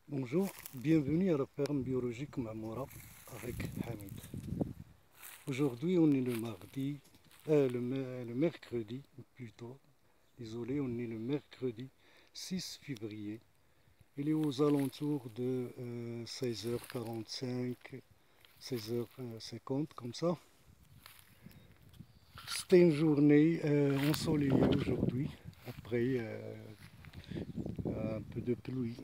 Bonjour, bienvenue à la ferme biologique Mamora avec Hamid. Aujourd'hui on est le mardi, le mercredi plutôt, désolé, on est le mercredi 6 février. Il est aux alentours de 16h45, 16h50 comme ça. C'était une journée ensoleillée aujourd'hui, après un peu de pluie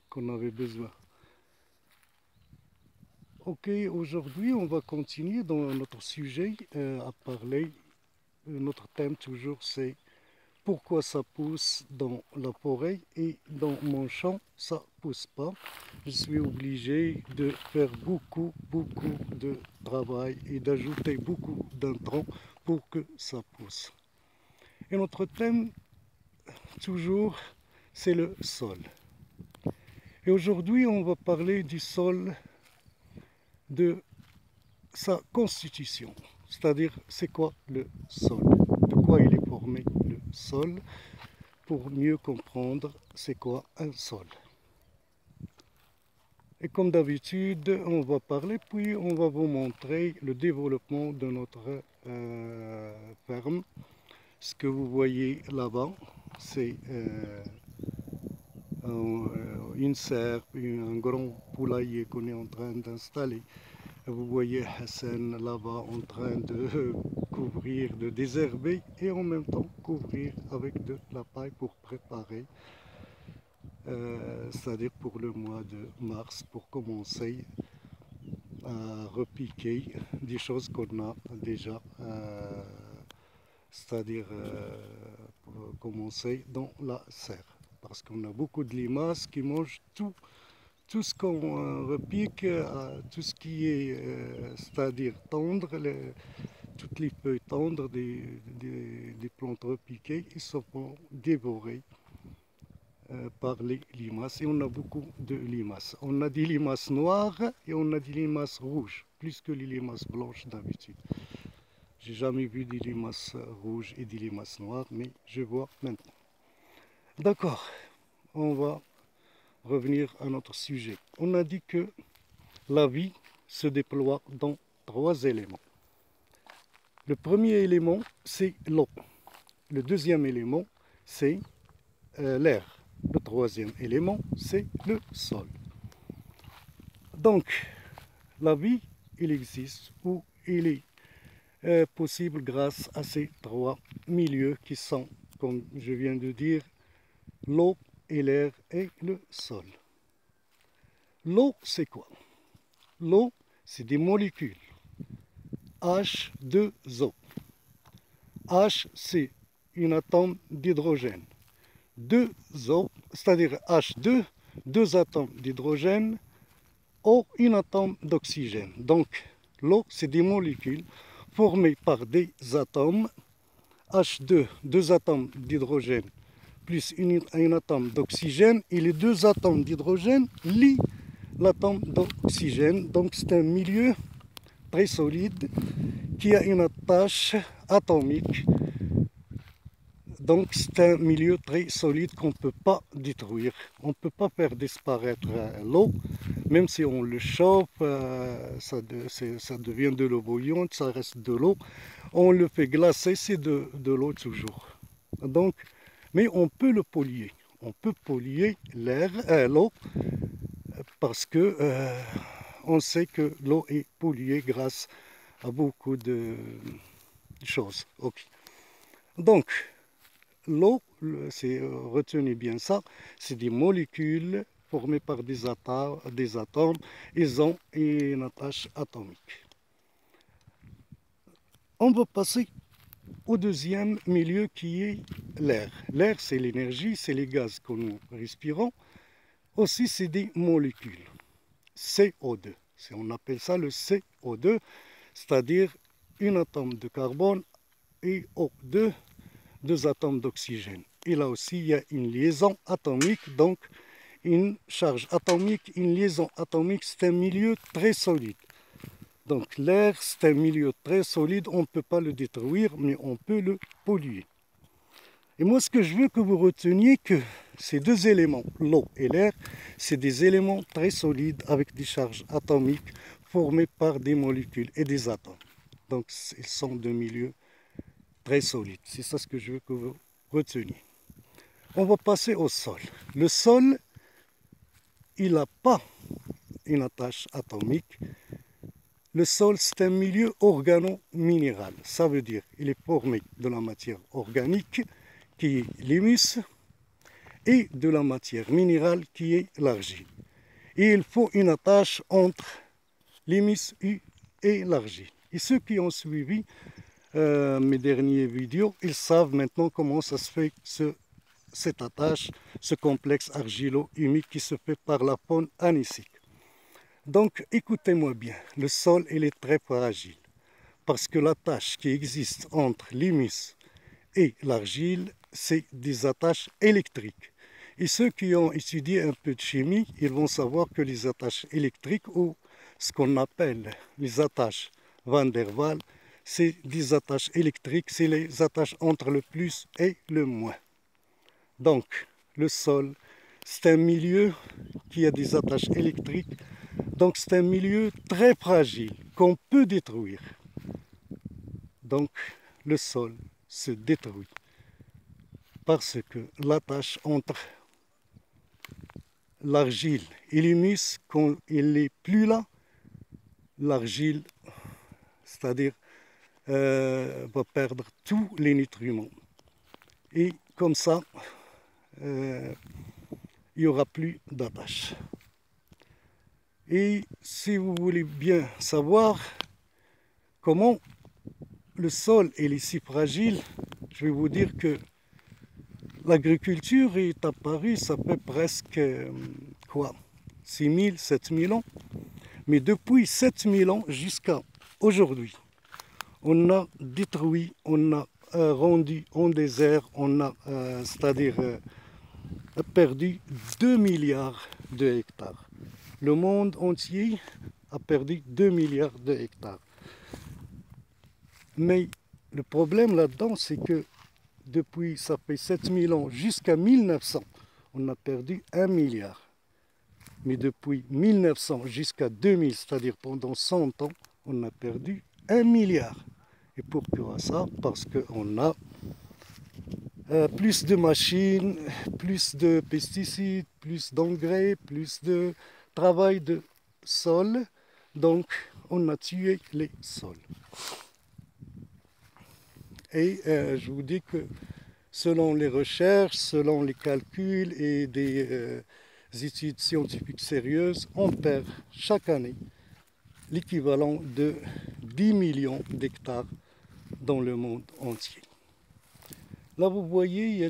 qu'on avait besoin. Ok, aujourd'hui on va continuer dans notre sujet à parler. Notre thème toujours c'est pourquoi ça pousse dans la forêt et dans mon champ ça pousse pas. Je suis obligé de faire beaucoup de travail et d'ajouter beaucoup d'intrants pour que ça pousse. Et notre thème toujours c'est le sol. Et aujourd'hui on va parler du sol, de sa constitution, c'est-à-dire c'est quoi le sol, de quoi il est formé le sol, pour mieux comprendre c'est quoi un sol. Et comme d'habitude, on va parler, puis on va vous montrer le développement de notre ferme. Ce que vous voyez là-bas, c'est une serre, un grand poulailler qu'on est en train d'installer. Vous voyez Hassan là-bas en train de couvrir, de désherber et en même temps couvrir avec de la paille pour préparer, c'est-à-dire pour le mois de mars, pour commencer à repiquer des choses qu'on a déjà, c'est-à-dire pour commencer dans la serre. Parce qu'on a beaucoup de limaces qui mangent tout ce qu'on repique, tout ce qui est, c'est-à-dire tendre, toutes les feuilles tendres des plantes repiquées, ils se font dévorer par les limaces. Et on a beaucoup de limaces. On a des limaces noires et on a des limaces rouges, plus que les limaces blanches d'habitude. J'ai jamais vu des limaces rouges et des limaces noires, mais je vois maintenant. D'accord, on va revenir à notre sujet. On a dit que la vie se déploie dans trois éléments. Le premier élément, c'est l'eau. Le deuxième élément, c'est l'air. Le troisième élément, c'est le sol. Donc, la vie, il existe ou il est possible grâce à ces trois milieux qui sont, comme je viens de dire, l'eau et l'air et le sol. L'eau, c'est quoi? L'eau, c'est des molécules H2O. H, c'est un atome d'hydrogène. 2O, c'est-à-dire H2, deux atomes d'hydrogène, O, un atome d'oxygène. Donc, l'eau, c'est des molécules formées par des atomes H2, deux atomes d'hydrogène, plus un atome d'oxygène, et les deux atomes d'hydrogène lient l'atome d'oxygène. Donc, c'est un milieu très solide qui a une attache atomique. Donc c'est un milieu très solide qu'on ne peut pas détruire. On ne peut pas faire disparaître l'eau, même si on le chauffe, ça devient de l'eau bouillante, ça reste de l'eau. On le fait glacer, c'est de l'eau toujours. Donc, mais on peut le polluer. On peut polluer l'eau, parce que on sait que l'eau est polluée grâce à beaucoup de choses. Okay. Donc, l'eau, retenez bien ça, c'est des molécules formées par des atomes, ils ont une attache atomique. On va passer au deuxième milieu qui est l'air. L'air, c'est l'énergie, c'est les gaz que nous respirons. Aussi, c'est des molécules. CO2. On appelle ça le CO2, c'est-à-dire un atome de carbone et O2, deux atomes d'oxygène. Et là aussi, il y a une liaison atomique, donc une charge atomique, une liaison atomique, c'est un milieu très solide. Donc l'air, c'est un milieu très solide, on ne peut pas le détruire, mais on peut le polluer. Et moi, ce que je veux que vous reteniez, que ces deux éléments, l'eau et l'air, c'est des éléments très solides avec des charges atomiques formées par des molécules et des atomes. Donc, ils sont de milieux très solides. C'est ça ce que je veux que vous reteniez. On va passer au sol. Le sol, il n'a pas une attache atomique. Le sol, c'est un milieu organo-minéral. Ça veut dire qu'il est formé de la matière organique, qui est l'humus, et de la matière minérale, qui est l'argile. Et il faut une attache entre l'humus et l'argile. Et ceux qui ont suivi mes dernières vidéos, ils savent maintenant comment ça se fait, cette attache, ce complexe argilo-humique qui se fait par la faune anicique. Donc, écoutez-moi bien, le sol, il est très fragile parce que l'attache qui existe entre l'humus et l'argile, c'est des attaches électriques. Et ceux qui ont étudié un peu de chimie, ils vont savoir que les attaches électriques, ou ce qu'on appelle les attaches Van der Waals, c'est des attaches électriques, c'est les attaches entre le plus et le moins. Donc, le sol, c'est un milieu qui a des attaches électriques. Donc, c'est un milieu très fragile qu'on peut détruire. Donc, le sol se détruit parce que l'attache entre l'argile et l'humus, quand il n'est plus là, l'argile, c'est-à-dire, va perdre tous les nutriments. Et comme ça, il n'y aura plus d'attache. Et si vous voulez bien savoir comment le sol est si fragile, je vais vous dire que l'agriculture est apparue, ça fait presque 6 000, 7 000 ans. Mais depuis 7 000 ans jusqu'à aujourd'hui, on a détruit, on a rendu en désert, on a, c'est-à-dire perdu 2 milliards de hectares. Le monde entier a perdu 2 milliards de hectares. Mais le problème là-dedans, c'est que depuis, ça fait 7000 ans jusqu'à 1900, on a perdu 1 milliard. Mais depuis 1900 jusqu'à 2000, c'est-à-dire pendant 100 ans, on a perdu 1 milliard. Et pourquoi ça? Parce qu'on a plus de machines, plus de pesticides, plus d'engrais, plus de travail de sol. Donc, on a tué les sols. Et je vous dis que selon les recherches, selon les calculs et des études scientifiques sérieuses, on perd chaque année l'équivalent de 10 millions d'hectares dans le monde entier. Là, vous voyez, il y a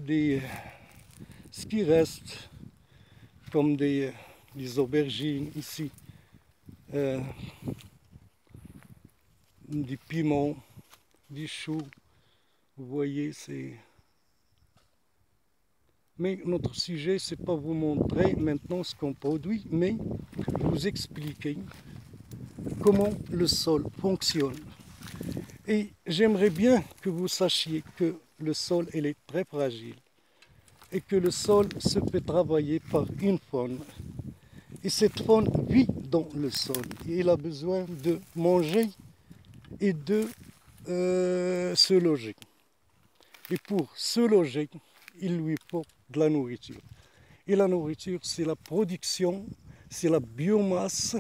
ce qui reste comme des aubergines ici, des piments, des choux. Vous voyez, c'est... Mais notre sujet, c'est pas vous montrer maintenant ce qu'on produit, mais vous expliquer comment le sol fonctionne. Et j'aimerais bien que vous sachiez que le sol, il est très fragile et que le sol se fait travailler par une faune. Et cette faune vit dans le sol. Et il a besoin de manger et de se loger. Et pour se loger, il lui faut de la nourriture. Et la nourriture, c'est la production, c'est la biomasse,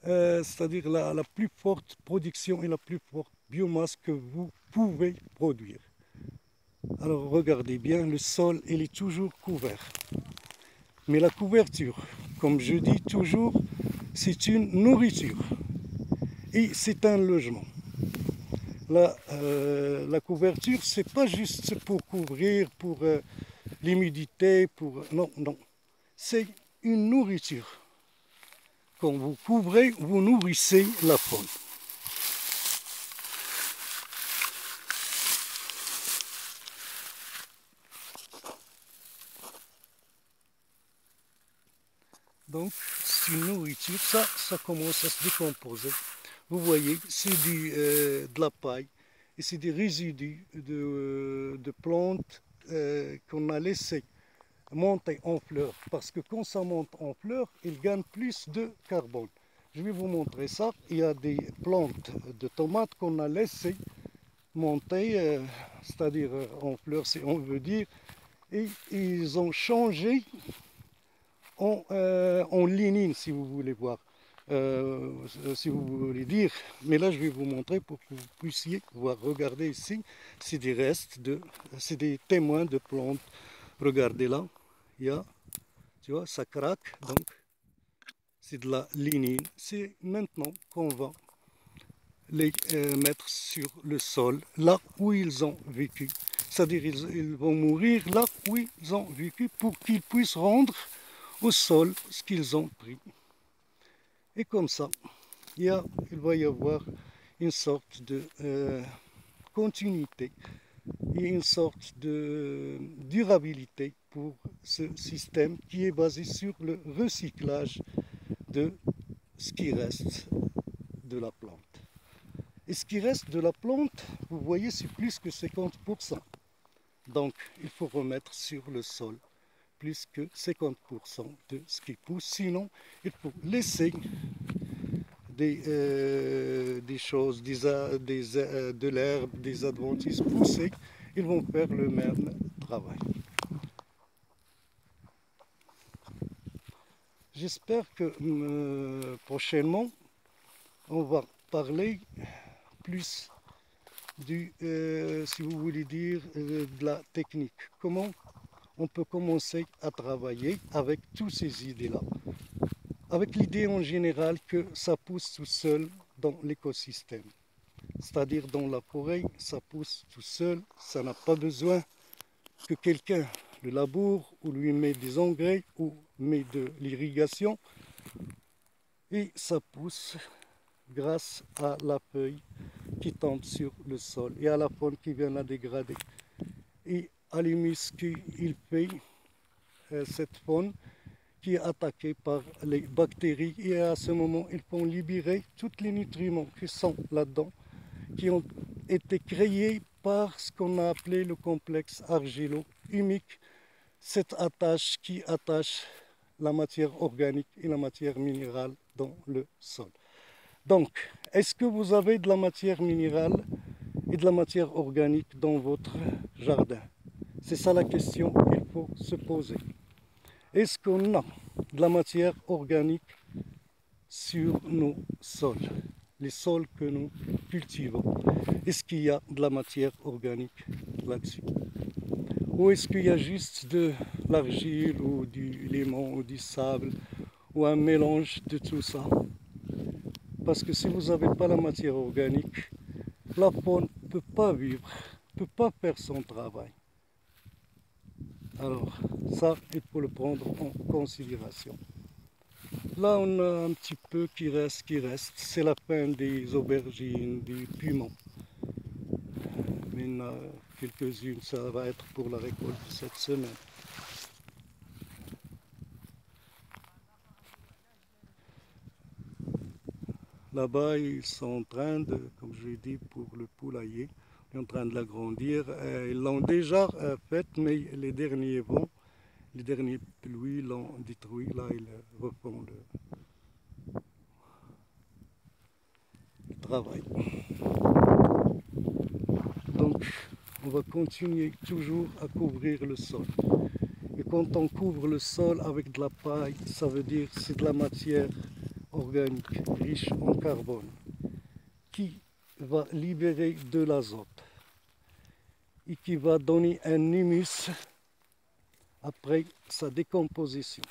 c'est-à-dire la plus forte production et la plus forte biomasse que vous pouvez produire. Alors regardez bien, le sol, il est toujours couvert. Mais la couverture, comme je dis toujours, c'est une nourriture et c'est un logement. La couverture, c'est pas juste pour couvrir, pour l'humidité, pour... Non, non. C'est une nourriture. Quand vous couvrez, vous nourrissez la faune. Donc, c'est une nourriture. Ça commence à se décomposer. Vous voyez, c'est de la paille et c'est des résidus de plantes qu'on a laissées monter en fleurs. Parce que quand ça monte en fleurs, il gagne plus de carbone. Je vais vous montrer ça. Il y a des plantes de tomates qu'on a laissées monter, c'est-à-dire en fleurs, si on veut dire, et ils ont changé en lignine, si vous voulez voir, si vous voulez dire. Mais là, je vais vous montrer pour que vous puissiez voir. Regardez ici, c'est des restes, c'est des témoins de plantes. Regardez là, il y a, tu vois, ça craque, donc c'est de la lignine. C'est maintenant qu'on va les mettre sur le sol, là où ils ont vécu. C'est-à-dire ils vont mourir là où ils ont vécu pour qu'ils puissent rendre au sol ce qu'ils ont pris. Et comme ça, il va y avoir une sorte de continuité et une sorte de durabilité pour ce système qui est basé sur le recyclage de ce qui reste de la plante. Et ce qui reste de la plante, vous voyez, c'est plus que 50%. Donc, il faut remettre sur le sol plus que 50% de ce qui pousse. Sinon, il faut laisser des choses, de l'herbe, des adventices pousser. Ils vont faire le même travail. J'espère que prochainement, on va parler plus si vous voulez dire, de la technique. Comment on peut commencer à travailler avec toutes ces idées-là. Avec l'idée en général que ça pousse tout seul dans l'écosystème. C'est-à-dire dans la forêt, ça pousse tout seul, ça n'a pas besoin que quelqu'un le laboure ou lui met des engrais ou met de l'irrigation. Et ça pousse grâce à la feuille qui tombe sur le sol et à la faune qui vient la dégrader. Et à l'humus qu'il fait, cette faune qui est attaquée par les bactéries. Et à ce moment, ils vont libérer tous les nutriments qui sont là-dedans, qui ont été créés par ce qu'on a appelé le complexe argilo-humique, cette attache qui attache la matière organique et la matière minérale dans le sol. Donc, est-ce que vous avez de la matière minérale et de la matière organique dans votre jardin? C'est ça la question qu'il faut se poser. Est-ce qu'on a de la matière organique sur nos sols, les sols que nous cultivons? Est-ce qu'il y a de la matière organique là-dessus? Ou est-ce qu'il y a juste de l'argile ou du limon ou du sable ou un mélange de tout ça? Parce que si vous n'avez pas la matière organique, la faune ne peut pas vivre, ne peut pas faire son travail. Alors, ça, il faut le prendre en considération. Là, on a un petit peu qui reste. C'est la fin des aubergines, des piments. Mais il y en a quelques-unes, ça va être pour la récolte cette semaine. Là-bas, ils sont en train de, comme je l'ai dit, pour le poulailler, ils sont en train de l'agrandir. Ils l'ont déjà fait, mais les derniers vents, les derniers pluies l'ont détruit. Là, ils refont le travail. Donc, on va continuer toujours à couvrir le sol. Et quand on couvre le sol avec de la paille, ça veut dire que c'est de la matière organique, riche en carbone, qui va libérer de l'azote et qui va donner un humus après sa décomposition.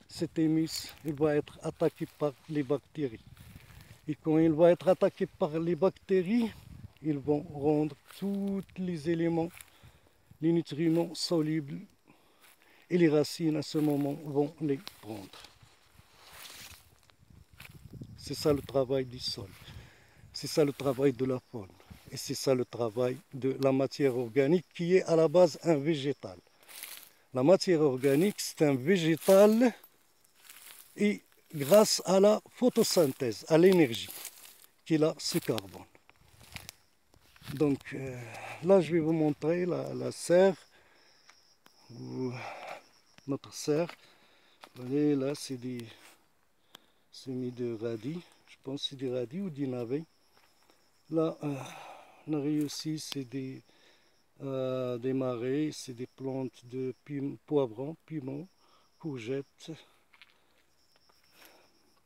Cet humus, il va être attaqué par les bactéries. Et quand il va être attaqué par les bactéries, ils vont rendre tous les éléments, les nutriments solubles, et les racines à ce moment vont les prendre. C'est ça le travail du sol. C'est ça le travail de la faune. Et c'est ça le travail de la matière organique qui est à la base un végétal. La matière organique, c'est un végétal et grâce à la photosynthèse, à l'énergie qu'il a ce carbone. Donc là, je vais vous montrer la serre. notre serre. Vous voyez, là, c'est des semis de radis. Je pense que c'est des radis ou des navets. Là, on a réussi, c'est des marais, c'est des plantes de poivrons, piment, courgettes,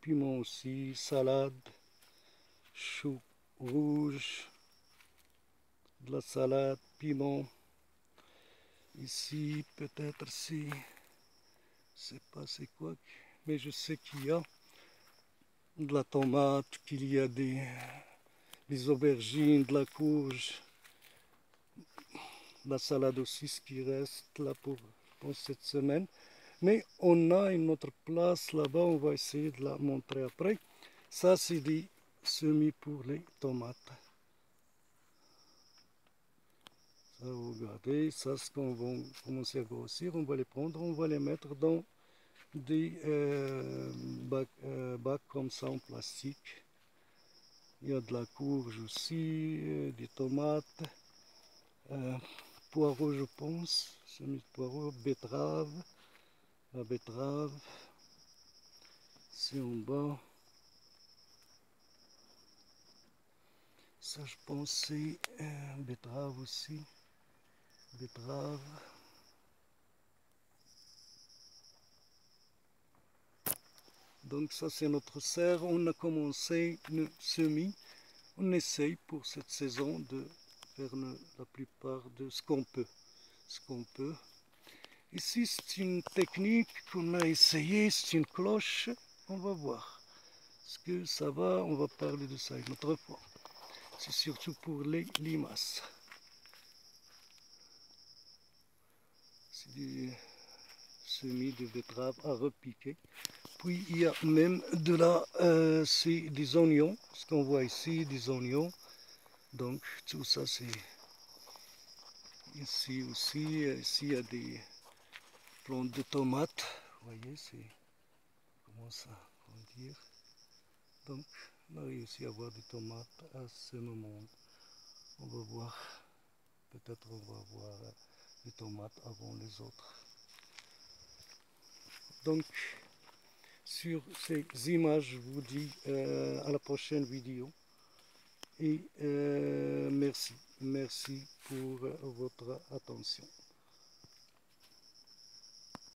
piment aussi, salade, choux rouge, de la salade, piment. Ici, peut-être c'est, je sais pas c'est quoi, mais je sais qu'il y a de la tomate, qu'il y a des aubergines, de la courge, de la salade aussi, ce qui reste là pour cette semaine. Mais on a une autre place là-bas, on va essayer de la montrer après. Ça, c'est des semis pour les tomates. Ça, vous regardez, ça, ce qu'on va commencer à grossir, on va les prendre, on va les mettre dans des bacs comme ça en plastique. Il y a de la courge aussi, des tomates, poireaux je pense, semis de poireaux, betterave, la betterave, c'est en bas. Ça je pense c'est betterave aussi, betterave. Donc ça c'est notre serre, on a commencé le semis, on essaye pour cette saison de faire la plupart de ce qu'on peut. Ici c'est une technique qu'on a essayé, c'est une cloche, on va voir. Est-ce que ça va? On va parler de ça une autre fois. C'est surtout pour les limaces. C'est du semis de betterave à repiquer. Puis il y a même de la, c'est des oignons, ce qu'on voit ici, des oignons. Donc tout ça c'est ici aussi. Ici il y a des plantes de tomates. Vous voyez, c'est comment ça grandir. Donc on a réussi à avoir des tomates à ce moment. On va voir. Peut-être on va voir les tomates avant les autres. Donc, sur ces images, je vous dis à la prochaine vidéo. Et merci pour votre attention.